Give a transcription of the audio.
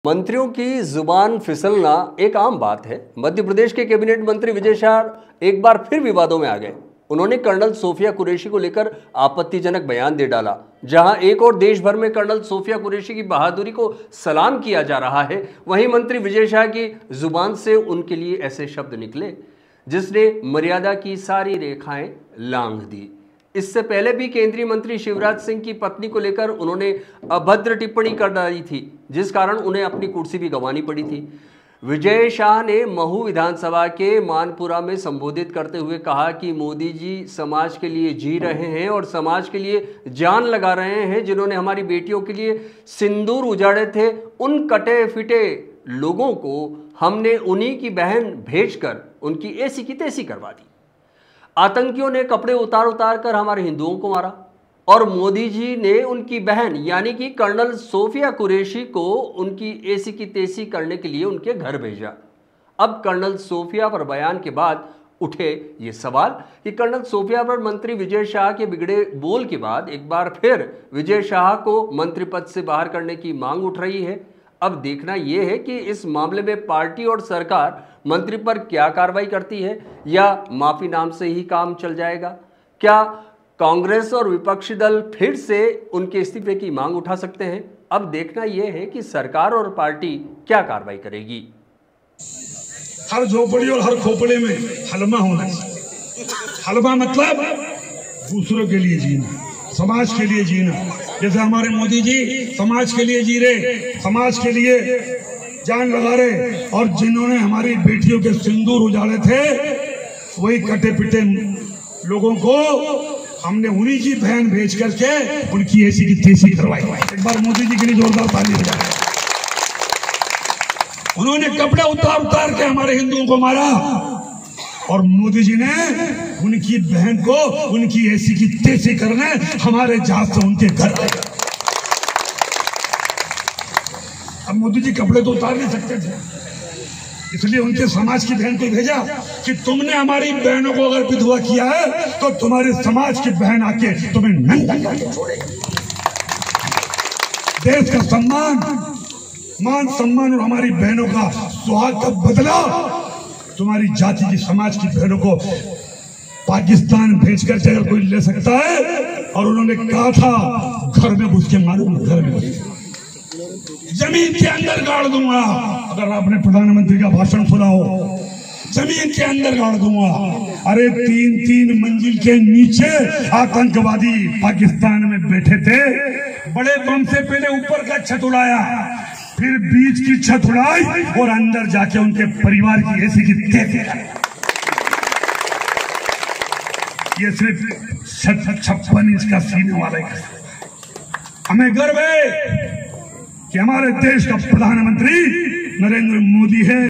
मंत्रियों की जुबान फिसलना एक आम बात है। मध्य प्रदेश के कैबिनेट मंत्री विजय शाह एक बार फिर विवादों में आ गए। उन्होंने कर्नल सोफिया कुरैशी को लेकर आपत्तिजनक बयान दे डाला। जहां एक और देश भर में कर्नल सोफिया कुरैशी की बहादुरी को सलाम किया जा रहा है, वहीं मंत्री विजय शाह की जुबान से उनके लिए ऐसे शब्द निकले जिसने मर्यादा की सारी रेखाएं लांघ दी। इससे पहले भी केंद्रीय मंत्री शिवराज सिंह की पत्नी को लेकर उन्होंने अभद्र टिप्पणी कर डाली थी, जिस कारण उन्हें अपनी कुर्सी भी गंवानी पड़ी थी। विजय शाह ने महू विधानसभा के मानपुरा में संबोधित करते हुए कहा कि मोदी जी समाज के लिए जी रहे हैं और समाज के लिए जान लगा रहे हैं। जिन्होंने हमारी बेटियों के लिए सिंदूर उजाड़े थे, उन कटे फिटे लोगों को हमने उन्हीं की बहन भेजकर उनकी ऐसी की तैसी करवा दी। आतंकियों ने कपड़े उतार उतार कर हमारे हिंदुओं को मारा और मोदी जी ने उनकी बहन यानी कि कर्नल सोफिया कुरैशी को उनकी ऐसी की तैसी करने के लिए उनके घर भेजा। अब कर्नल सोफिया पर बयान के बाद उठे ये सवाल कि कर्नल सोफिया पर मंत्री विजय शाह के बिगड़े बोल के बाद एक बार फिर विजय शाह को मंत्री पद से बाहर करने की मांग उठ रही है। अब देखना यह है कि इस मामले में पार्टी और सरकार मंत्री पर क्या कार्रवाई करती है या माफी नाम से ही काम चल जाएगा। क्या कांग्रेस और विपक्षी दल फिर से उनके इस्तीफे की मांग उठा सकते हैं? अब देखना यह है कि सरकार और पार्टी क्या कार्रवाई करेगी। हर झोपड़ी और हर खोपड़े में हलमा होना चाहिए। हलमा मतलब दूसरों के लिए जीना, समाज के लिए जीना। जैसे हमारे मोदी जी समाज के लिए जी रहे, समाज के लिए जान लगा रहे, और जिन्होंने हमारी बेटियों के सिंदूर उजाड़े थे वही कटे पिटे लोगों को हमने उन्हीं की बहन भेज करके उनकी ऐसी की तैसी करवाई। एक बार मोदी जी के लिए जोरदार ताली बजाएं। उन्होंने कपड़े उतार उतार के हमारे हिंदुओं को मारा और मोदी जी ने उनकी बहन को उनकी ऐसी की तैसी करने हमारे जहाज से उनके घर आए। अब मोदी जी कपड़े तो उतार नहीं सकते थे, इसलिए उनके समाज की बहन को भेजा कि तुमने हमारी बहनों को अगर विधवा किया है तो तुम्हारे समाज की बहन आके तुम्हें नंगा करके छोड़ेगी। देश का सम्मान, मान सम्मान और हमारी बहनों का सुहाग का बदला तुम्हारी जाति की समाज की बहनों को पाकिस्तान भेजकर अगर कोई ले सकता है, और उन्होंने कहा था घर में घुस के मारूंगा, घर में घुस जमीन के अंदर गाड़ दूंगा। अगर आपने प्रधानमंत्री का भाषण सुना हो, जमीन के अंदर गाड़ दूंगा। अरे 3-3 मंजिल के नीचे आतंकवादी पाकिस्तान में बैठे थे। बड़े बम से पहले ऊपर का छत उड़ाया, फिर बीच की छत उड़ाई और अंदर जाके उनके परिवार की ऐसी की तैसी। ये सिर्फ 56 इंच का सीने वाला है। हमें गर्व है कि हमारे देश का प्रधानमंत्री नरेंद्र मोदी है।